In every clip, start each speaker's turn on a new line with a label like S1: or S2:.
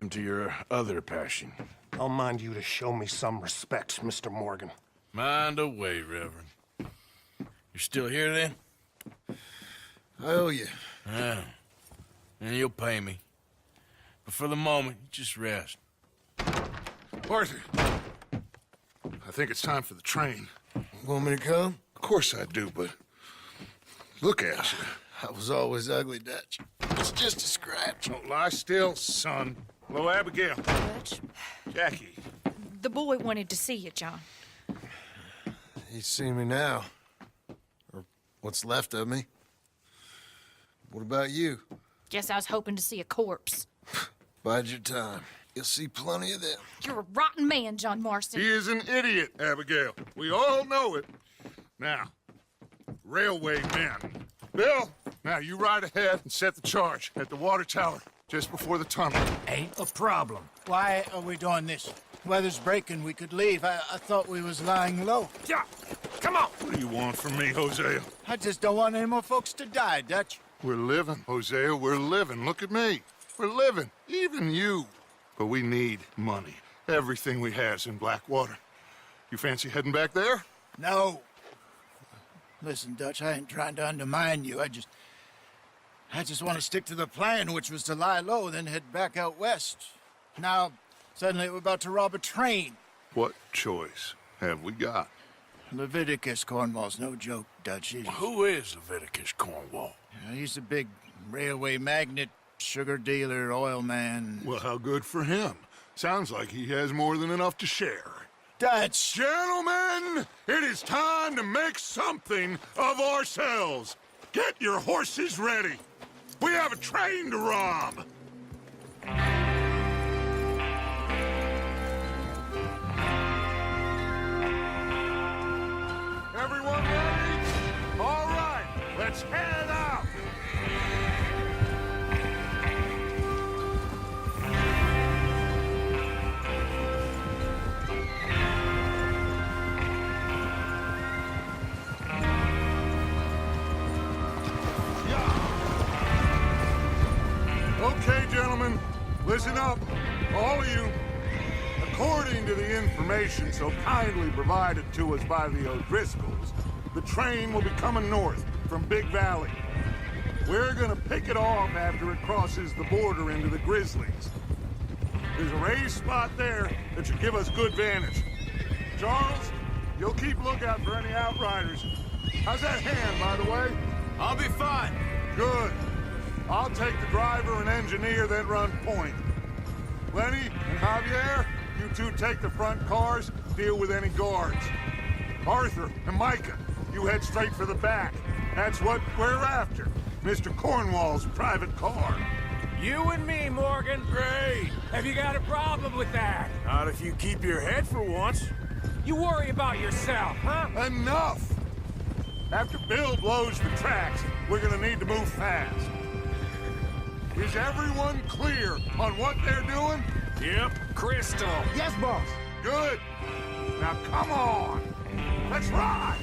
S1: happened to your other passion?
S2: I'll mind you to show me some respect, Mr. Morgan.
S1: Mind away, Reverend. You're still here, then?
S3: I owe you.
S1: Yeah. And you'll pay me. But for the moment, just rest.
S4: Arthur, I think it's time for the train.
S3: Want me to come?
S4: Of course I do, but look at you.
S3: I was always ugly, Dutch. It's just a scratch.
S4: Don't lie still, son. Hello, Abigail.
S5: Dutch,
S4: Jackie.
S5: the boy wanted to see you, John.
S3: He's seen me now. Or what's left of me. What about you?
S5: Guess I was hoping to see a corpse.
S3: Bide your time. You'll see plenty of them.
S5: You're a rotten man, John Marston.
S4: He is an idiot, Abigail. We all know it. Now, railway men. Bill, now you ride ahead and set the charge at the water tower just before the tunnel.
S6: Ain't a problem. Why are we doing this? Weather's breaking, we could leave. I thought we was lying low.
S4: Yeah, come on. What do you want from me, Hosea?
S6: I just don't want any more folks to die, Dutch.
S4: We're living, Hosea, we're living. Look at me. We're living, even you. But we need money. Everything we has in Blackwater. You fancy heading back there?
S6: No. Listen, Dutch, I ain't trying to undermine you. I just want to stick to the plan, which was to lie low, then head back out west. Now, suddenly we're about to rob a train.
S4: What choice have we got?
S6: Leviticus Cornwall's no joke, Dutch.
S1: Who is Leviticus Cornwall?
S6: He's a big railway magnate, sugar dealer, oil man.
S4: Well, how good for him. Sounds like he has more than enough to share.
S6: Dutch!
S4: Gentlemen, it is time to make something of ourselves. Get your horses ready. We have a train to rob. Everyone ready? All right, let's head out. Okay, gentlemen, listen up, all of you. According to the information so kindly provided to us by the O'Driscolls, the train will be coming north from Big Valley. We're gonna pick it off after it crosses the border into the Grizzlies. There's a raised spot there that should give us good vantage. Charles, you'll keep lookout for any outriders. How's that hand, by the way?
S1: I'll be fine.
S4: Good. I'll take the driver and engineer, then run point. Lenny and Javier, you two take the front cars, deal with any guards. Arthur and Micah, you head straight for the back. That's what we're after. Mr. Cornwall's private car.
S7: You and me, Morgan.
S1: Great.
S7: Have you got a problem with that?
S1: Not if you keep your head for once.
S7: You worry about yourself, huh?
S4: Enough! After Bill blows the tracks, we're gonna need to move fast. Is everyone clear on what they're doing?
S1: Yep.
S7: Crystal.
S6: Yes, boss.
S4: Good. Now come on. Let's ride.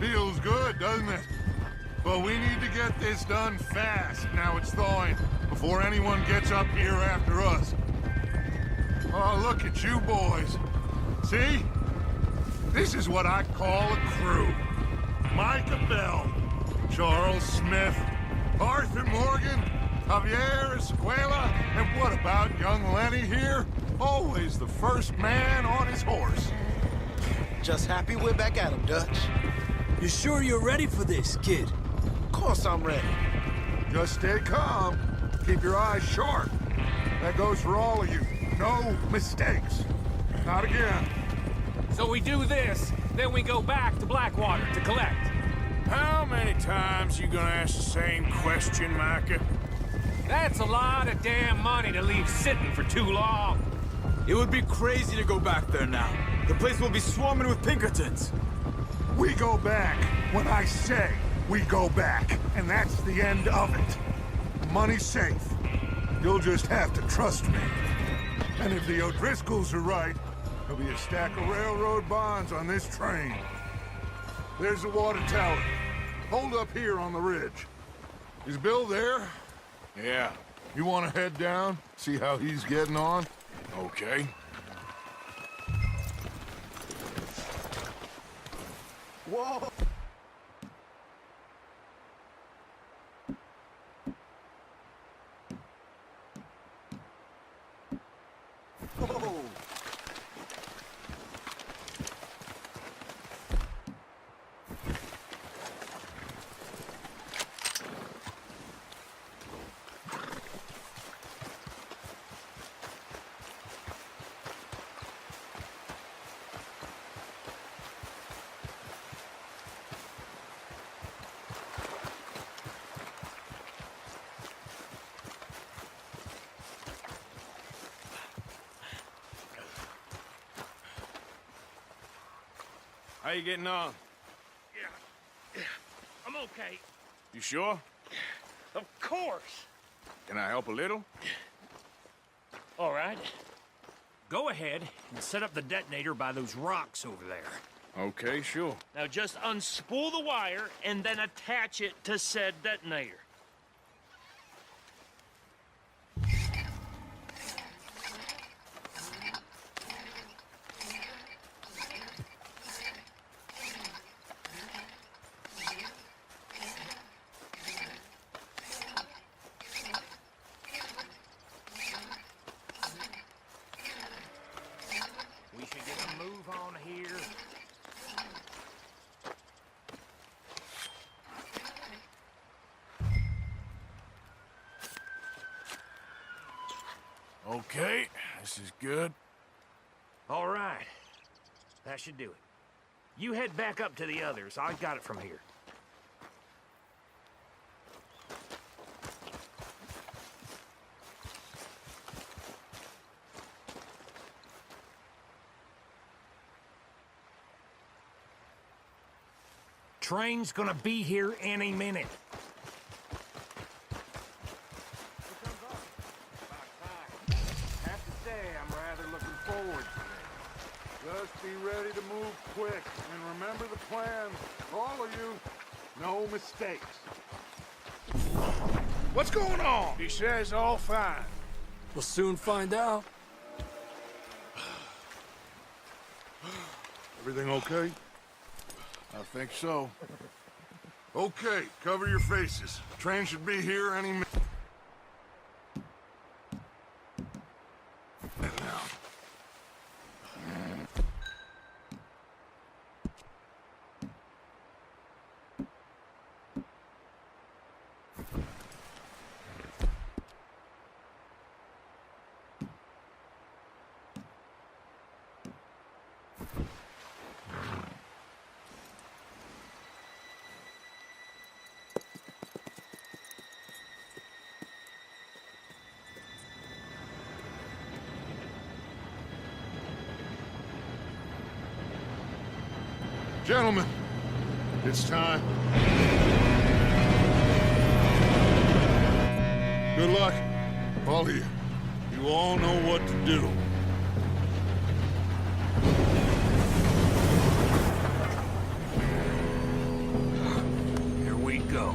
S4: Feels good, doesn't it? But we need to get this done fast, now it's thawing, before anyone gets up here after us. Oh, look at you boys. See? This is what I call a crew. Micah Bell, Charles Smith, Arthur Morgan, Javier Escuela, and what about young Lenny here? Always the first man on his horse.
S3: Just happy we're back at him, Dutch.
S7: You sure you're ready for this, kid?
S3: Of course I'm ready.
S4: Just stay calm. Keep your eyes sharp. That goes for all of you. No mistakes. Not again.
S7: So we do this, then we go back to Blackwater to collect.
S1: How many times you gonna ask the same question, Micah?
S7: That's a lot of damn money to leave sitting for too long.
S8: It would be crazy to go back there now. The place will be swarming with Pinkertons.
S4: We go back when I say we go back, and that's the end of it. Money's safe. You'll just have to trust me. And if the O'Driscolls are right, there'll be a stack of railroad bonds on this train. There's the water tower. Hold up here on the ridge. Is Bill there?
S1: Yeah,
S4: You want to head down, see how he's getting on?
S1: okay.
S4: Whoa!
S1: How you getting on?
S9: Yeah, I'm okay.
S1: You sure?
S9: Of course.
S1: Can I help a little?
S9: All right. Go ahead and set up the detonator by those rocks over there.
S1: Okay, sure.
S9: Now just unspool the wire and then attach it to said detonator. We should get a move on here.
S1: Okay, this is good.
S9: All right. That should do it. You head back up to the others. I got it from here. Train's gonna be here any minute.
S4: Have to say, I'm rather looking forward to it. Just be ready to move quick, and remember the plan. All of you, no mistakes.
S1: What's going on? He says all fine.
S7: We'll soon find out.
S4: Everything okay?
S1: I think so.
S4: Okay, cover your faces. Train should be here any minute. Now. Gentlemen, it's time. Good luck, all of you. You all know what to do.
S9: Here we go.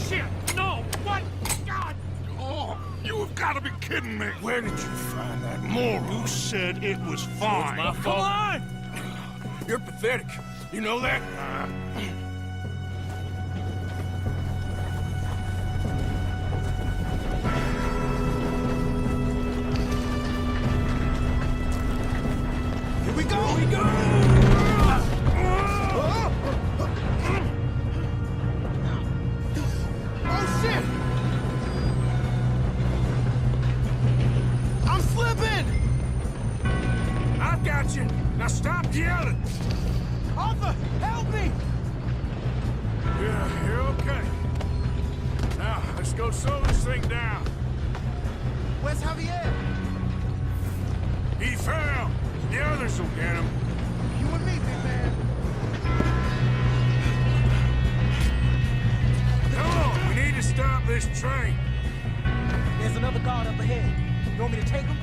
S9: Shit! No! What? God!
S4: Oh, you have got to be kidding me.
S1: Where did you find that moron?
S4: You said it was fine.
S1: my
S9: Come
S1: fault.
S9: on!
S1: You're pathetic. You know that?
S7: Here we go! Here we go!
S6: Oh, shit!
S1: Now stop yelling!
S8: Arthur, help me!
S1: Yeah, you're okay. Now, let's go slow this thing down.
S8: Where's Javier?
S1: He fell. The others will get him.
S8: You and me, big man.
S1: Come on, we need to stop this train.
S8: There's another guard up ahead. You want me to take him?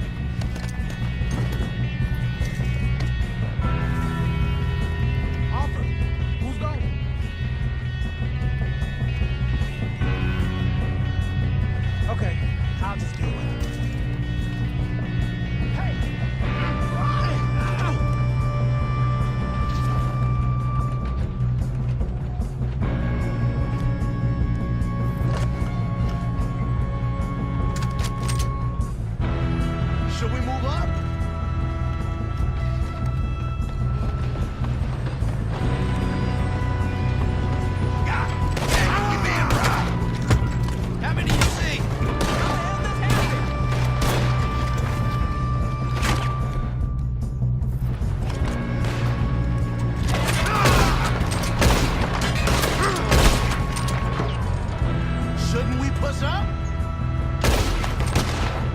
S8: Arthur, who's going? Okay, I'll just deal with it. Hey! Run! Should we move up? How many you see? Shouldn't we push up?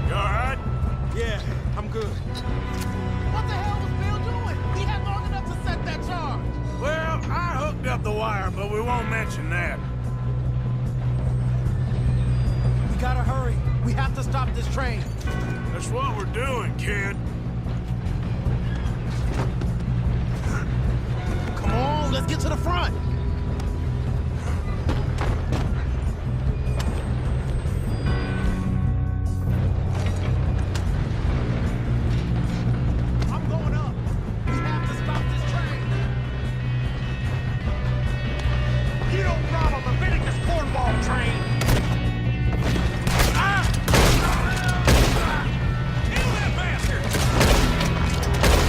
S1: You all right?
S8: Yeah, I'm good. What the hell was Bill doing? He had long enough to set that charge.
S1: Well, I hooked up the wire, but we won't mention that.
S8: We gotta hurry. We have to stop this train.
S1: That's what we're doing, kid.
S8: Come on, let's get to the front. I'm going up. We have to stop this train. You don't rob a Leviticus cornball train. Kill that bastard!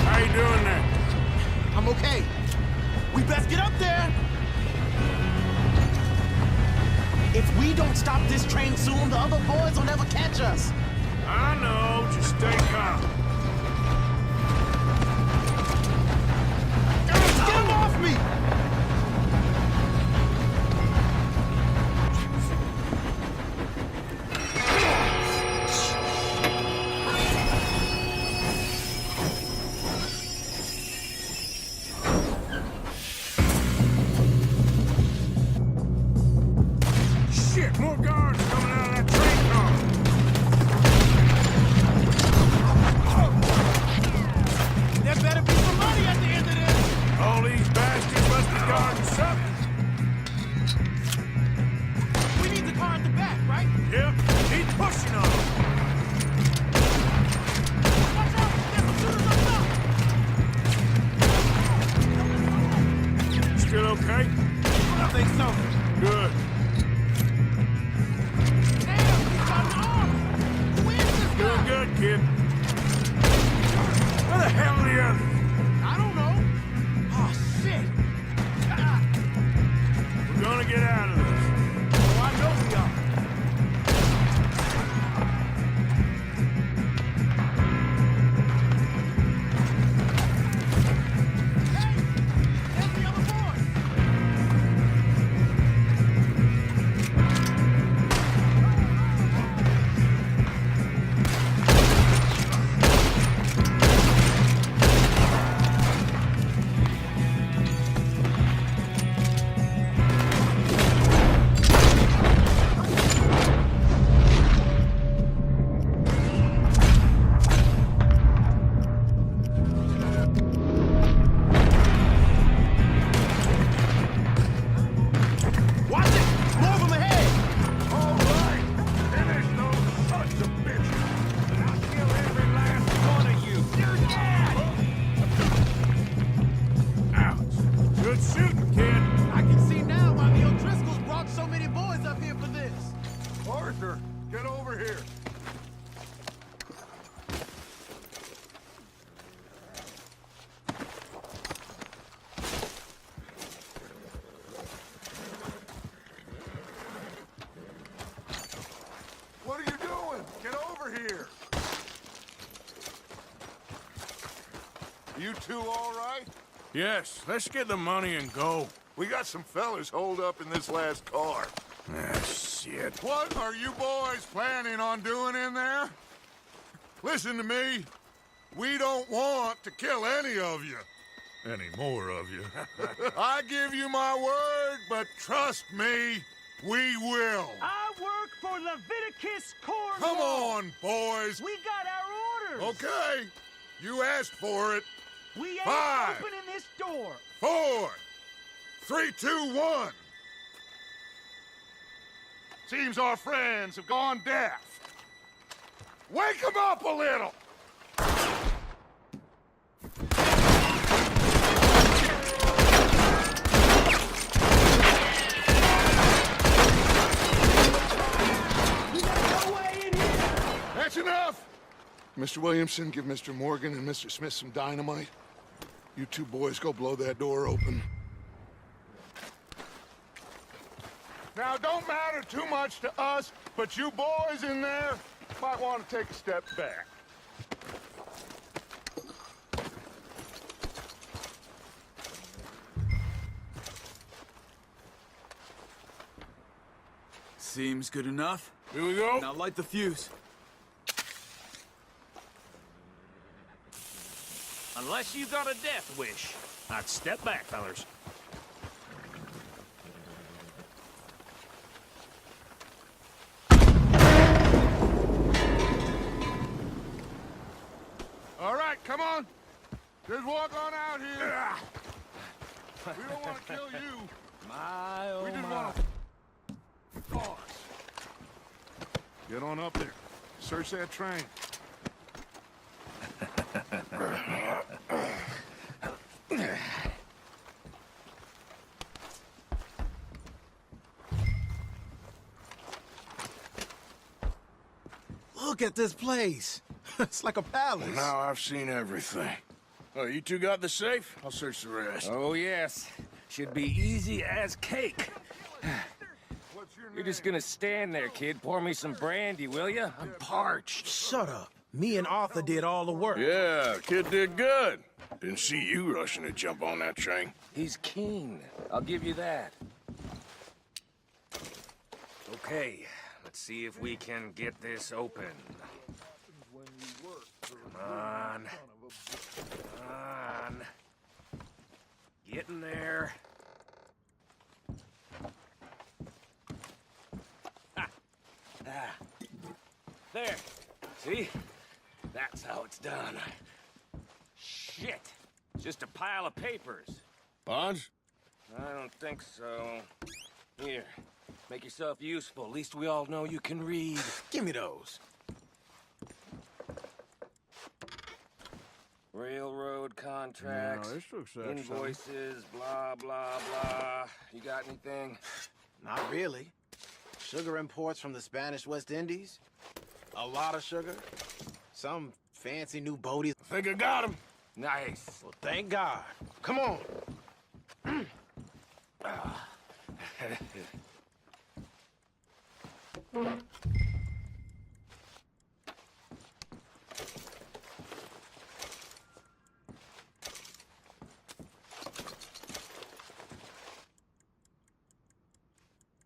S1: How you doing there?
S8: I'm okay. We best get up there. If we don't stop this train soon, the other boys will never catch us.
S1: I know, just stay calm.
S8: Get him off me!
S1: Shit, more guards coming out of that train car.
S8: There better be some money at the end of this.
S1: All these bastards must be guarding something.
S8: We need the car at the back, right?
S1: Yep, keep pushing on them.
S8: Watch out! There's some shooters up top!
S1: Still okay?
S8: I think so.
S1: Good.
S8: Damn, he's got an arm! Who is this
S1: Doing
S8: guy?
S1: good, kid. Where the hell are the others?
S8: I don't know. Oh, shit! Ah,
S1: We're gonna get out of this.
S8: oh, I know we are. Hey! There's the other boy!
S4: You two all right?
S1: Yes, let's get the money and go.
S4: We got some fellas holed up in this last car.
S1: Ah, shit.
S4: What are you boys planning on doing in there? Listen to me. We don't want to kill any of you. Any more of you. I give you my word, but trust me, we will.
S8: I work for Leviticus Cornwall.
S4: Come on, boys.
S8: We got our orders.
S4: Okay. You asked for it.
S8: We ain't
S4: 5,
S8: opening this door.
S4: 4, 3, 2, 1. Seems our friends have gone deaf. Wake them up a little. That's enough! Mr. Williamson, give Mr. Morgan and Mr. Smith some dynamite. You two boys go blow that door open. Now, don't matter too much to us, but you boys in there might want to take a step back.
S10: Seems good enough.
S1: Here we go.
S10: Now light the fuse.
S9: Unless you got a death wish. I'd step back, fellers.
S4: All right, come on. Just walk on out here. We don't want to kill you.
S9: My,
S4: We just want to... Pause. Get on up there. Search that train.
S8: Look at this place. It's like a palace.
S1: Now I've seen everything. Oh, you two got the safe? I'll search the rest.
S7: Oh, yes. Should be easy as cake.
S4: What's your name?
S7: You're just gonna stand there, kid. Pour me some brandy, will you? I'm parched.
S8: Shut up. Me and Arthur did all the work.
S1: Yeah, kid did good. Didn't see you rushing to jump on that train.
S7: He's keen. I'll give you that. Okay, let's see if we can get this open. Come on. Come on. Get in there. Ah. Ah. There. See? That's how it's done. Shit. It's just a pile of papers.
S1: Bonds?
S7: I don't think so. Here. Make yourself useful. At least we all know you can read.
S8: Give me those.
S7: Railroad contracts,
S1: No, this looks like
S7: invoices, blah, blah, blah. You got anything?
S6: Not really. Sugar imports from the Spanish West Indies. A lot of sugar. Some fancy new boaties.
S1: I think I got him.
S7: Nice.
S6: Well, thank God. Come on.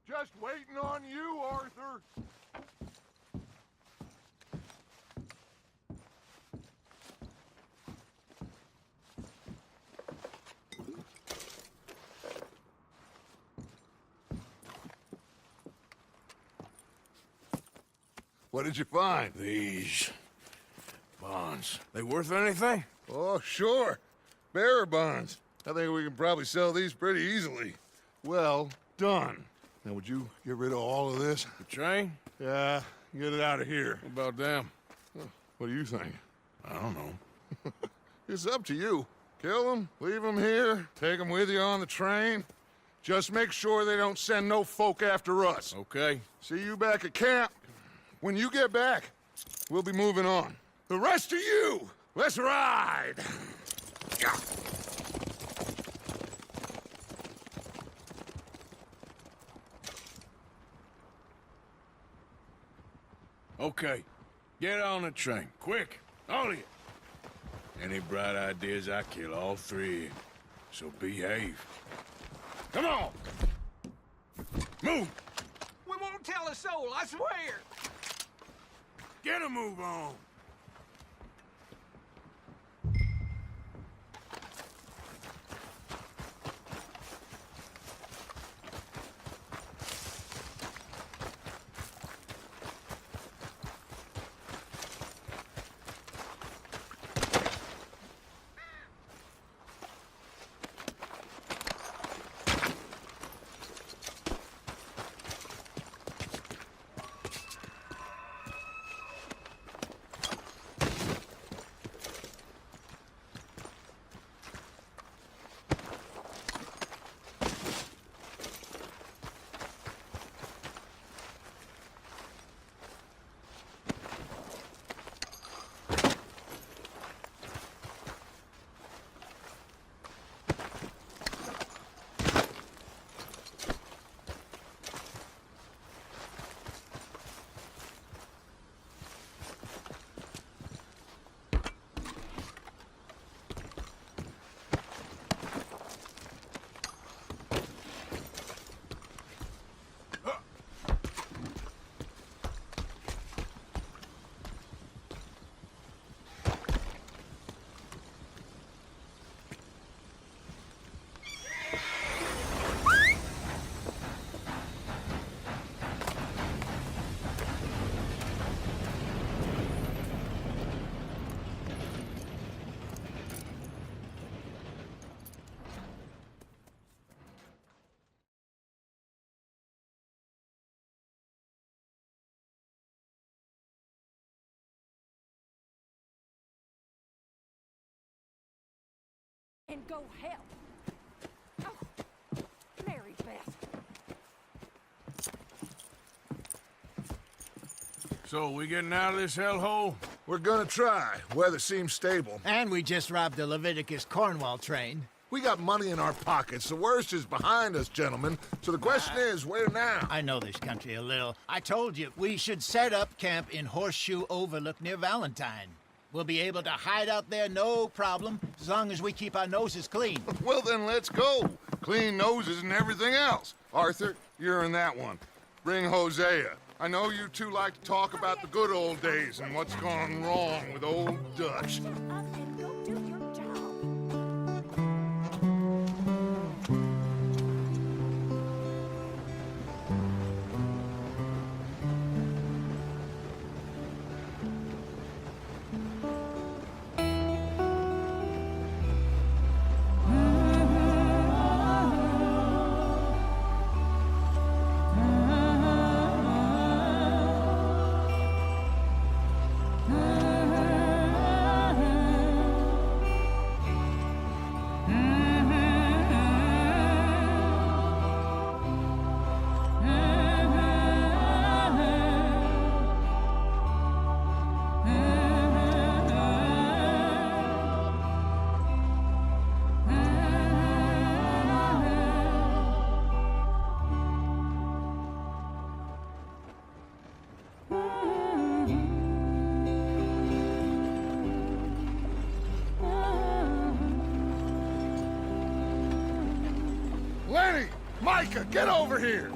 S4: Just waiting on you, Arthur. What did you find?
S1: These bonds. They worth anything?
S4: Oh, sure. Bearer bonds. I think we can probably sell these pretty easily. Well done. Now, would you get rid of all of this?
S1: The train?
S4: Yeah, get it out of here.
S1: What about them?
S4: What do you think?
S1: I don't know.
S4: It's up to you. Kill them, leave them here, take them with you on the train. Just make sure they don't send no folk after us.
S1: Okay.
S4: See you back at camp. When you get back, we'll be moving on. The rest of you, let's ride!
S1: Okay. Get on the train. Quick. All of you. Any bright ideas, I kill all three. So behave. Come on! Move!
S7: We won't tell a soul, I swear!
S1: Get a move on!
S11: And go help. Oh, Mary Beth.
S1: So, we getting out of this hellhole?
S4: We're gonna try. Weather seems stable.
S6: And we just robbed the Leviticus Cornwall train.
S4: We got money in our pockets. The worst is behind us, gentlemen. So the question is, where now?
S6: I know this country a little. I told you, we should set up camp in Horseshoe Overlook near Valentine. We'll be able to hide out there no problem, as long as we keep our noses clean.
S4: Well, then let's go. Clean noses and everything else. Arthur, you're in that one. Bring Hosea. I know you two like to talk about the good old days and what's gone wrong with old Dutch.
S11: Shut up and go do your job.
S4: Lenny! Micah, get over here!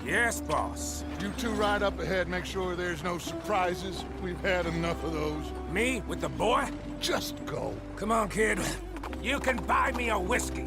S7: Yes, boss.
S4: You two ride up ahead, make sure there's no surprises. We've had enough of those.
S7: Me with the boy?
S4: Just go.
S7: Come on, kid. You can buy me a whiskey.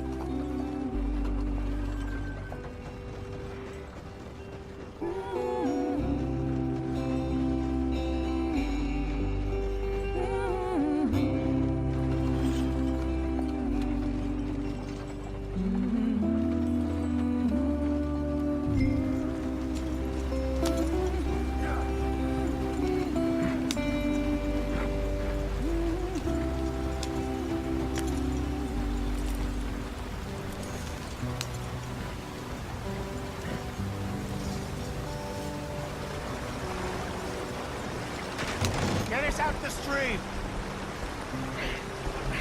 S6: Get us out the stream.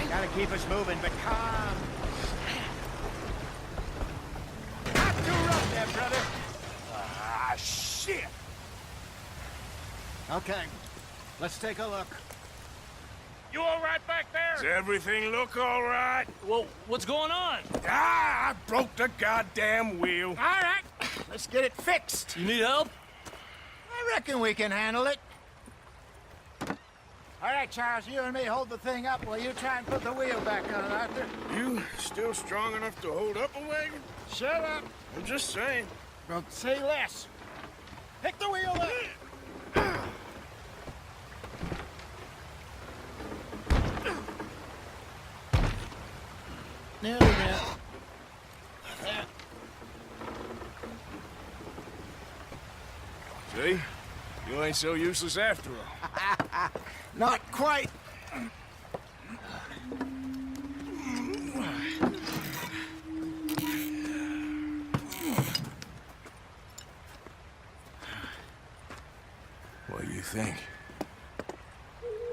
S6: Gotta keep us moving, but calm. Not too rough there, brother.
S7: Ah, shit!
S6: Okay, let's take a look.
S9: You all right back there?
S1: Does everything look all right?
S9: Well, what's going on?
S1: Ah, I broke the goddamn wheel.
S6: All right, let's get it fixed.
S9: You need help?
S6: I reckon we can handle it. All right, Charles, you and me hold the thing up while you try and put the wheel back on, Arthur.
S1: You still strong enough to hold up a wagon?
S6: Shut up.
S1: I'm just saying.
S6: Don't say less. Pick the wheel up. Nearly there.
S1: See? You ain't so useless after all.
S6: Not quite.
S1: What do you think?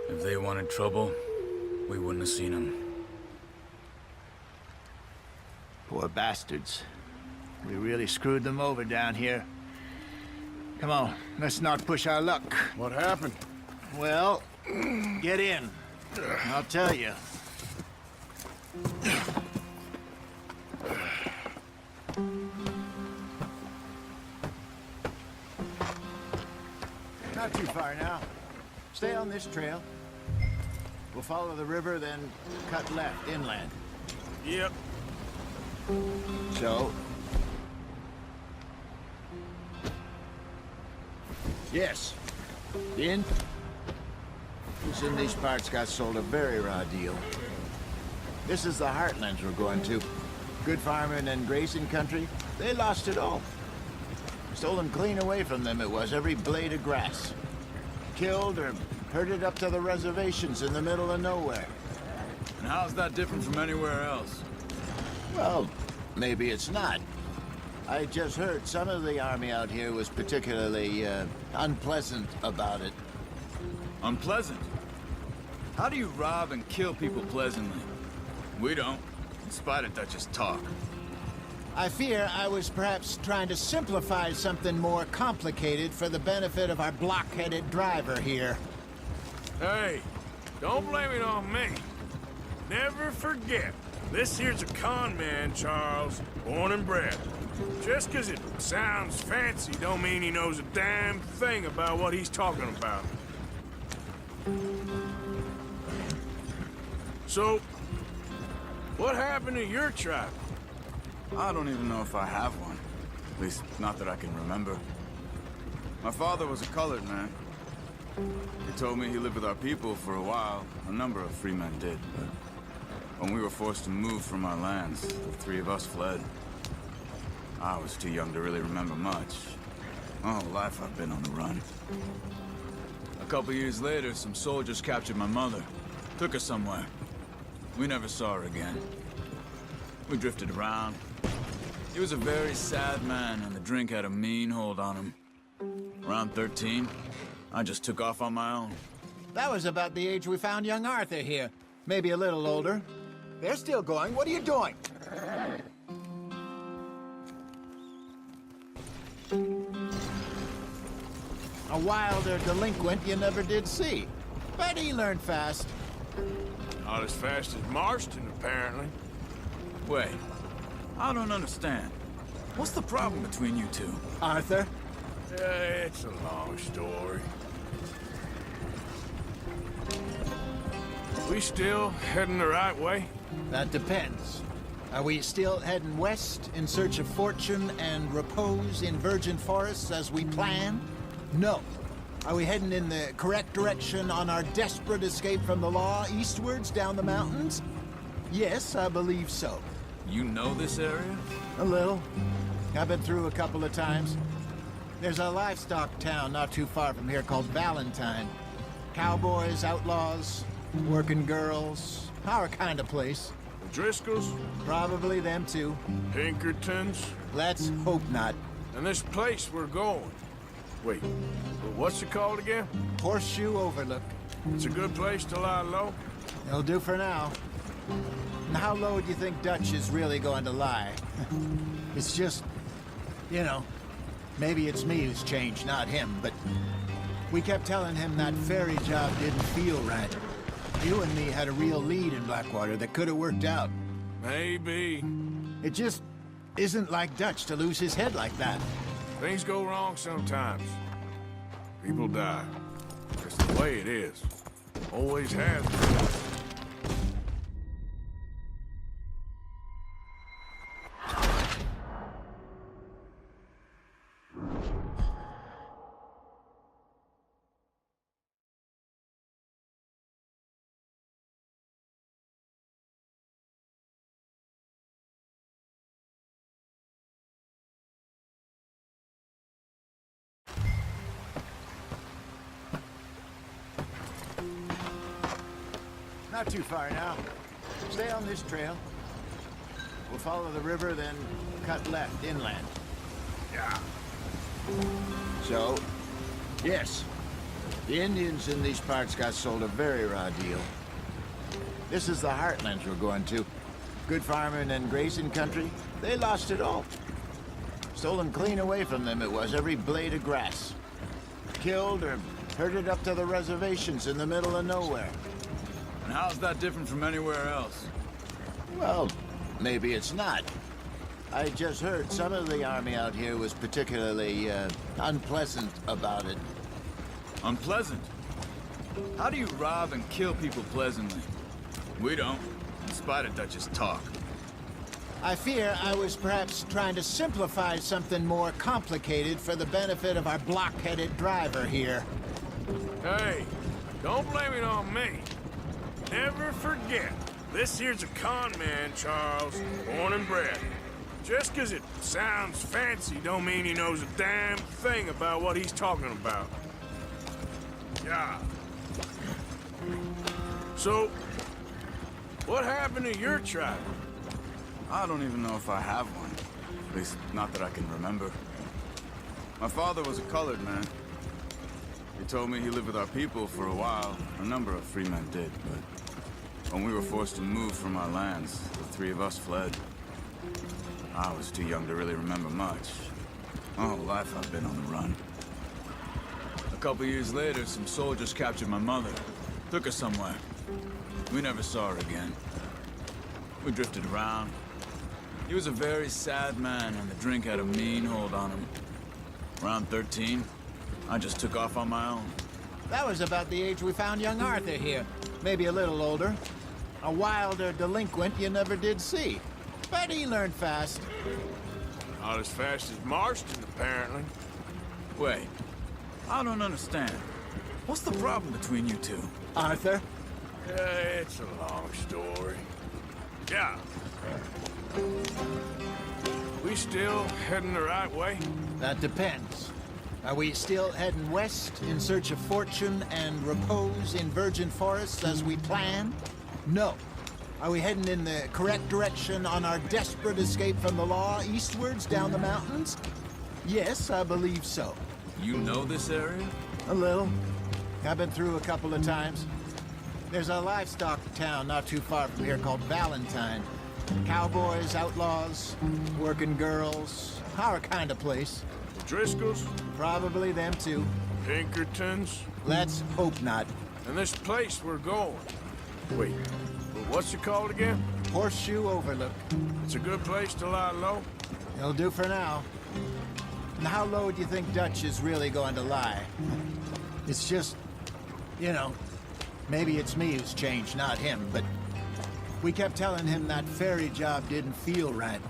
S10: If they wanted trouble, we wouldn't have seen them.
S6: Poor bastards. We really screwed them over down here. Come on, let's not push our luck.
S1: What happened?
S6: Well, get in. I'll tell you. Not too far now. Stay on this trail. We'll follow the river, then cut left inland.
S1: Yep.
S6: So? Yes. The inn? Who's in these parts got sold a very raw deal. This is the heartlands we're going to. Good farming and grazing country. They lost it all. Stolen clean away from them it was, every blade of grass. Killed or herded up to the reservations in the middle of nowhere.
S10: And how's that different from anywhere else?
S6: Well, maybe it's not. I just heard some of the army out here was particularly, unpleasant about it.
S10: Unpleasant? How do you rob and kill people pleasantly? We don't, in spite of Dutch's talk.
S6: I fear I was perhaps trying to simplify something more complicated for the benefit of our block-headed driver here.
S1: Hey, don't blame it on me. Never forget, this here's a con man, Charles, born and bred. Just 'cause it sounds fancy don't mean he knows a damn thing about what he's talking about. So, what happened to your tribe?
S10: I don't even know if I have one. At least, not that I can remember. My father was a colored man. He told me he lived with our people for a while. A number of free men did, but when we were forced to move from our lands, the three of us fled. I was too young to really remember much. My whole life I've been on the run. A couple years later, some soldiers captured my mother. Took her somewhere. We never saw her again. We drifted around. He was a very sad man, and the drink had a mean hold on him. Around 13, I just took off on my own.
S6: That was about the age we found young Arthur here. Maybe a little older. They're still going. What are you doing? A wilder delinquent you never did see. But he learned fast.
S1: Not as fast as Marston, apparently.
S10: Wait, I don't understand. What's the problem between you two?
S6: Arthur?
S1: It's a long story. We still heading the right way?
S6: That depends. Are we still heading west in search of fortune and repose in virgin forests as we planned? No. Are we heading in the correct direction on our desperate escape from the law eastwards down the mountains? Yes, I believe so.
S10: You know this area?
S6: A little. I've been through a couple of times. There's a livestock town not too far from here called Valentine. Cowboys, outlaws, working girls, our kind of place.
S1: The Driscolls?
S6: Probably them too.
S1: Pinkertons?
S6: Let's hope not.
S1: And this place we're going. Wait, what's it called again?
S6: Horseshoe Overlook.
S1: It's a good place to lie low?
S6: It'll do for now. And how low do you think Dutch is really going to lie? It's just, you know, maybe it's me who's changed, not him, but we kept telling him that ferry job didn't feel right. You and me had a real lead in Blackwater that could have worked out.
S1: Maybe.
S6: It just isn't like Dutch to lose his head like that.
S1: Things go wrong sometimes. People die. It's the way it is. Always has been.
S6: Not too far now. Stay on this trail. We'll follow the river, then cut left inland.
S1: Yeah.
S6: So, yes, the Indians in these parts got sold a very raw deal. This is the heartlands we're going to. Good farming and grazing country, they lost it all. Stolen clean away from them it was, every blade of grass. Killed or herded up to the reservations in the middle of nowhere.
S10: And how's that different from anywhere else?
S6: Well, maybe it's not. I just heard some of the army out here was particularly, unpleasant about it.
S10: Unpleasant? How do you rob and kill people pleasantly? We don't, in spite of Dutch's talk.
S6: I fear I was perhaps trying to simplify something more complicated for the benefit of our block-headed driver here.
S1: Hey, don't blame it on me. Never forget, this here's a con man, Charles, born and bred. Just 'cause it sounds fancy don't mean he knows a damn thing about what he's talking about. Yeah. So, what happened to your tribe?
S10: I don't even know if I have one. At least, not that I can remember. My father was a colored man. He told me he lived with our people for a while. A number of free men did, but when we were forced to move from our lands, the three of us fled. I was too young to really remember much. My whole life I've been on the run. A couple years later, some soldiers captured my mother. Took her somewhere. We never saw her again. We drifted around. He was a very sad man, and the drink had a mean hold on him. Around 13, I just took off on my own.
S6: That was about the age we found young Arthur here. Maybe a little older. A wilder delinquent you never did see. But he learned fast.
S1: Not as fast as Marston, apparently.
S10: Wait, I don't understand. What's the problem between you two?
S6: Arthur?
S1: Yeah, it's a long story. Yeah. We still heading the right way?
S6: That depends. Are we still heading west in search of fortune and repose in virgin forests as we planned? No. Are we heading in the correct direction on our desperate escape from the law eastwards down the mountains? Yes, I believe so.
S10: You know this area?
S6: A little. I've been through a couple of times. There's a livestock town not too far from here called Valentine. Cowboys, outlaws, working girls, our kind of place.
S1: The Driscolls?
S6: Probably them too.
S1: Pinkertons?
S6: Let's hope not.
S1: And this place we're going. Wait, what's it called again?
S6: Horseshoe Overlook.
S1: It's a good place to lie low?
S6: It'll do for now. And how low do you think Dutch is really going to lie? It's just, you know, maybe it's me who's changed, not him, but we kept telling him that ferry job didn't feel right.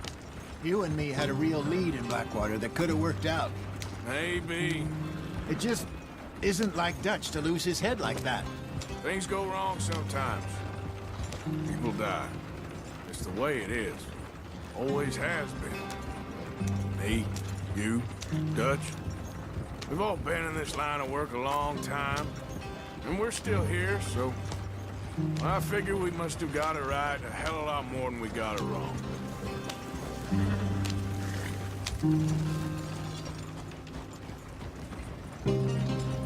S6: You and me had a real lead in Blackwater that could have worked out.
S1: Maybe.
S6: It just isn't like Dutch to lose his head like that.
S1: Things go wrong sometimes. People die. It's the way it is. Always has been. Me, you, Dutch. We've all been in this line of work a long time. And we're still here, so I figure we must have got it right a hell of a lot more than we got it wrong.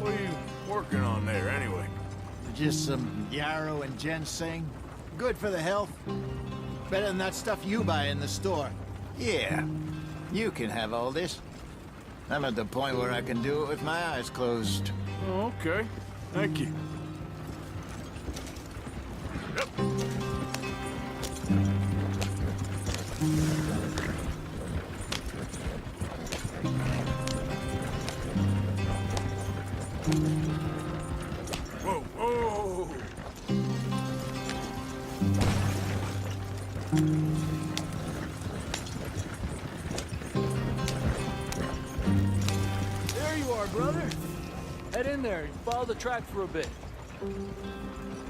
S1: What are you working on there, anyway?
S6: Just some yarrow and ginseng. Good for the health. Better than that stuff you buy in the store. Yeah, you can have all this. I'm at the point where I can do it with my eyes closed.
S1: Oh, okay. Thank you.
S8: Follow the track for a bit.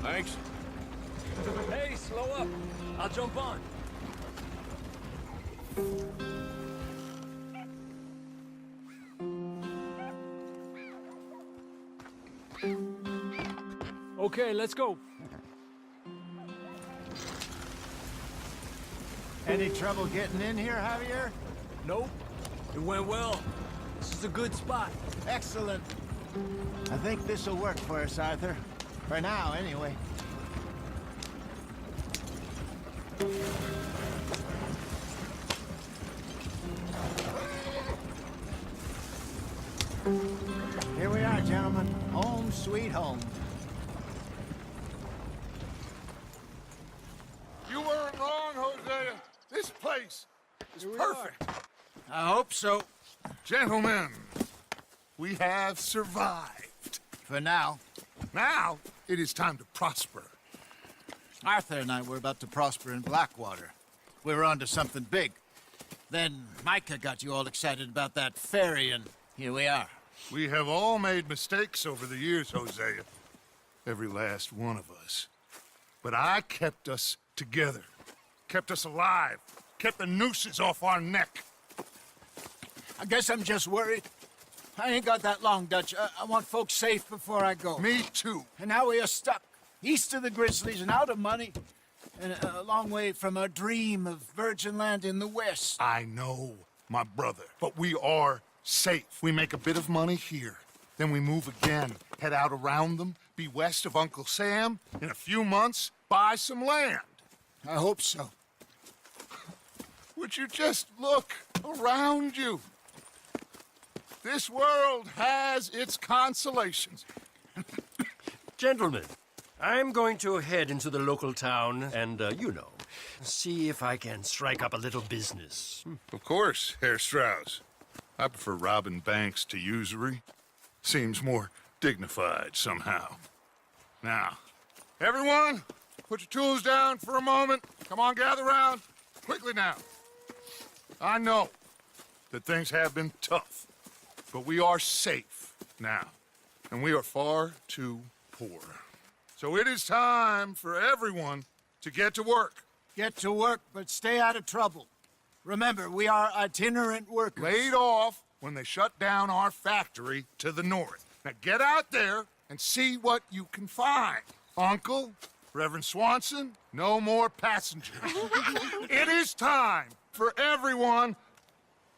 S1: Thanks.
S8: Hey, slow up. I'll jump on. Okay, let's go.
S6: Any trouble getting in here, Javier?
S8: Nope. It went well. This is a good spot.
S6: Excellent. I think this'll work for us, Arthur. For now, anyway. Here we are, gentlemen. Home sweet home.
S4: You weren't wrong, Hosea. This place is perfect.
S6: I hope so.
S4: Gentlemen, we have survived.
S6: For now.
S4: Now, it is time to prosper.
S6: Arthur and I were about to prosper in Blackwater. We were onto something big. Then Micah got you all excited about that ferry, and here we are.
S4: We have all made mistakes over the years, Hosea. Every last one of us. But I kept us together. Kept us alive. Kept the nooses off our neck.
S6: I guess I'm just worried. I ain't got that long, Dutch. I want folks safe before I go.
S4: Me too.
S6: And now we are stuck, east of the Grizzlies and out of money, and a long way from our dream of virgin land in the west.
S4: I know, my brother, but we are safe. We make a bit of money here, then we move again, head out around them, be west of Uncle Sam, in a few months, buy some land.
S6: I hope so.
S4: Would you just look around you? This world has its consolations.
S12: Gentlemen, I'm going to head into the local town and, see if I can strike up a little business.
S4: Of course, Herr Strauss. I prefer robbing banks to usury. Seems more dignified somehow. Now, everyone, put your tools down for a moment. Come on, gather round. Quickly now. I know that things have been tough, but we are safe now, and we are far too poor. So it is time for everyone to get to work.
S6: Get to work, but stay out of trouble. Remember, we are itinerant workers.
S4: Laid off when they shut down our factory to the north. Now get out there and see what you can find. Uncle, Reverend Swanson, no more passengers. It is time for everyone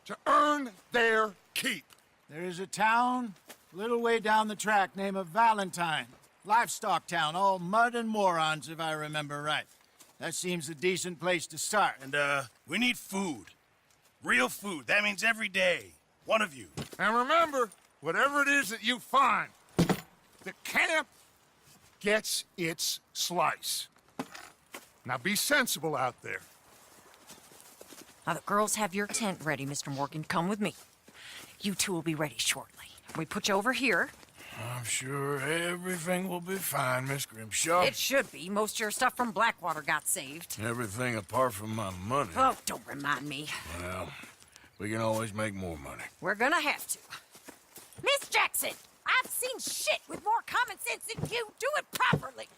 S4: to earn their keep.
S6: There is a town a little way down the track named Valentine. Livestock town, all mud and morons, if I remember right. That seems a decent place to start.
S13: And, we need food. Real food. That means every day. One of you.
S4: And remember, whatever it is that you find, the camp gets its slice. Now be sensible out there.
S14: Now, the girls have your tent ready, Mr. Morgan. Come with me. You two will be ready shortly. We put you over here.
S1: I'm sure everything will be fine, Miss Grimshaw.
S14: It should be. Most of your stuff from Blackwater got saved.
S1: Everything apart from my money.
S14: Oh, don't remind me.
S1: Well, we can always make more money.
S14: We're gonna have to. Miss Jackson, I've seen shit with more common sense than you. Do it properly.